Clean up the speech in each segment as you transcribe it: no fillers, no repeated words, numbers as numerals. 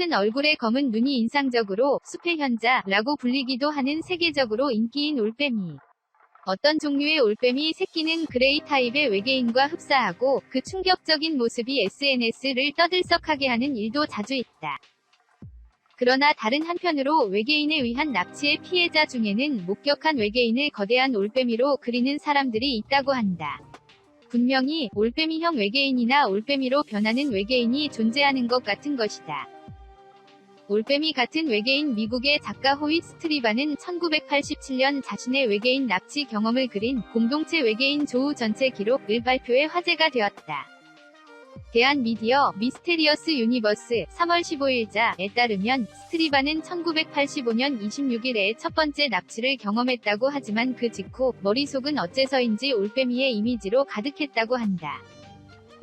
큰 얼굴에 검은 눈이 인상적으로 숲의 현자라고 불리기도 하는 세계적으로 인기인 올빼미. 어떤 종류의 올빼미 새끼는 그레이 타입의 외계인과 흡사하고 그 충격적인 모습이 SNS를 떠들썩하게 하는 일도 자주 있다. 그러나 다른 한편으로 외계인에 의한 납치의 피해자 중에는 목격한 외계인을 거대한 올빼미로 그리는 사람들이 있다고 한다. 분명히 올빼미형 외계인이나 올빼미로 변하는 외계인이 존재하는 것 같은 것이다. 올빼미 같은 외계인. 미국의 작가 호윗 스트리바는 1987년 자신의 외계인 납치 경험을 그린 공동체 외계인 조우 전체 기록을 발표해 화제가 되었다. 대한미디어 미스테리어스 유니버스 3월 15일자에 따르면 스트리바는 1985년 26일에 첫 번째 납치를 경험했다고 하지만 그 직후 머릿속은 어째서인지 올빼미의 이미지로 가득했다고 한다.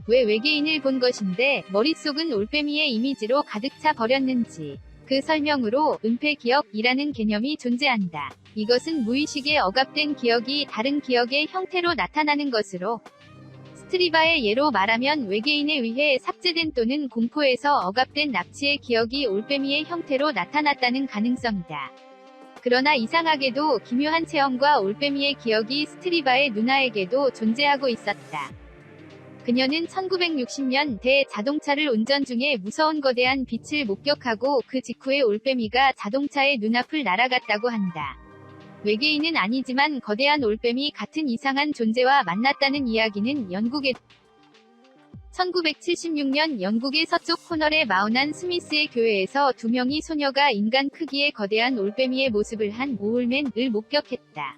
왜 외계인을 본 것인데 머릿속은 올빼미의 이미지로 가득 차 버렸는지. 그 설명으로 은폐기억이라는 개념이 존재한다. 이것은 무의식에 억압된 기억이 다른 기억의 형태로 나타나는 것으로 스트리바의 예로 말하면 외계인에 의해 삭제된 또는 공포에서 억압된 납치의 기억이 올빼미의 형태로 나타났다는 가능성이다. 그러나 이상하게도 기묘한 체험과 올빼미의 기억이 스트리바의 누나에게도 존재하고 있었다. 그녀는 1960년 대 자동차를 운전 중에 무서운 거대한 빛을 목격하고 그 직후에 올빼미가 자동차의 눈앞을 날아갔다고 한다. 외계인은 아니지만 거대한 올빼미 같은 이상한 존재와 만났다는 이야기는 영국의 1976년 영국의 서쪽 코널의 마운한 스미스의 교회에서 2명의 소녀가 인간 크기의 거대한 올빼미의 모습을 한 오울맨을 목격했다.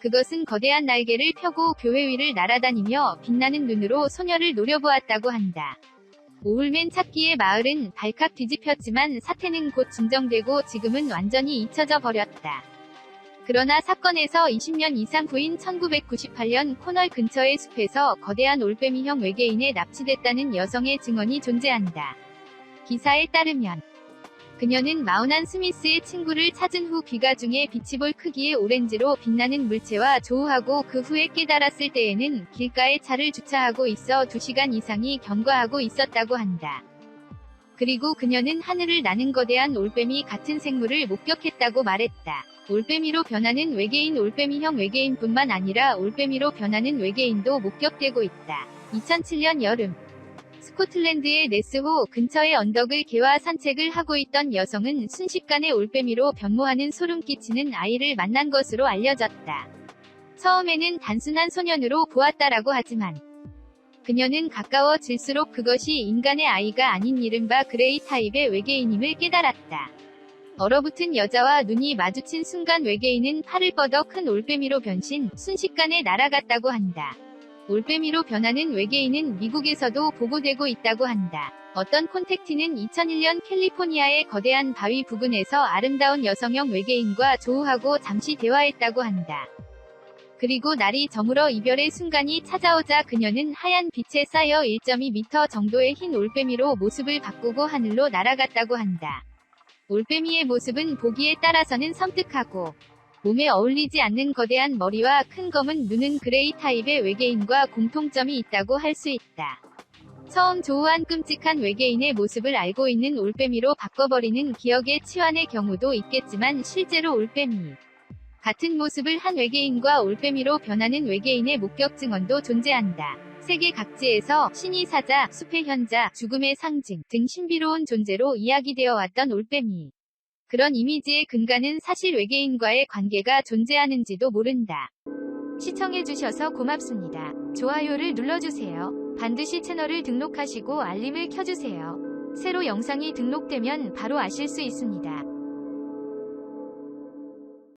그것은 거대한 날개를 펴고 교회 위를 날아다니며 빛나는 눈으로 소녀를 노려보았다고 한다. 오울맨 찾기의 마을은 발칵 뒤집혔지만 사태는 곧 진정되고 지금은 완전히 잊혀져 버렸다. 그러나 사건에서 20년 이상 후인 1998년 코널 근처의 숲에서 거대한 올빼미형 외계인에 납치됐다는 여성의 증언이 존재한다. 기사에 따르면 그녀는 마운한 스미스의 친구를 찾은 후 귀가 중에 빛이 볼 크기의 오렌지로 빛나는 물체와 조우하고 그 후에 깨달았을 때에는 길가에 차를 주차하고 있어 2시간 이상이 경과하고 있었다고 한다. 그리고 그녀는 하늘을 나는 거대한 올빼미 같은 생물을 목격했다고 말했다. 올빼미로 변하는 외계인. 올빼미형 외계인뿐만 아니라 올빼미로 변하는 외계인도 목격되고 있다. 2007년 여름 스코틀랜드의 네스호 근처의 언덕을 개와 산책을 하고 있던 여성은 순식간에 올빼미로 변모하는 소름 끼치는 아이를 만난 것으로 알려졌다. 처음에는 단순한 소년으로 보았다라고 하지만 그녀는 가까워질수록 그것이 인간의 아이가 아닌 이른바 그레이 타입의 외계인임을 깨달았다. 얼어붙은 여자와 눈이 마주친 순간 외계인은 팔을 뻗어 큰 올빼미로 변신, 순식간에 날아갔다고 한다. 올빼미로 변하는 외계인은 미국에서도 보고되고 있다고 한다. 어떤 콘택티는 2001년 캘리포니아의 거대한 바위 부근에서 아름다운 여성형 외계인과 조우하고 잠시 대화했다고 한다. 그리고 날이 저물어 이별의 순간이 찾아오자 그녀는 하얀 빛에 쌓여 1.2m 정도의 흰 올빼미로 모습을 바꾸고 하늘로 날아갔다고 한다. 올빼미의 모습은 보기에 따라서는 섬뜩하고 몸에 어울리지 않는 거대한 머리와 큰 검은 눈은 그레이 타입의 외계인과 공통점이 있다고 할 수 있다. 처음 조우한 끔찍한 외계인의 모습을 알고 있는 올빼미로 바꿔버리는 기억의 치환의 경우도 있겠지만 실제로 올빼미 같은 모습을 한 외계인과 올빼미로 변하는 외계인의 목격 증언도 존재한다. 세계 각지에서 신이 사자, 숲의 현자, 죽음의 상징 등 신비로운 존재로 이야기되어 왔던 올빼미. 그런 이미지의 근간은 사실 외계인과의 관계가 존재하는지도 모른다. 시청해주셔서 고맙습니다. 좋아요를 눌러주세요. 반드시 채널을 등록하시고 알림을 켜주세요. 새로 영상이 등록되면 바로 아실 수 있습니다.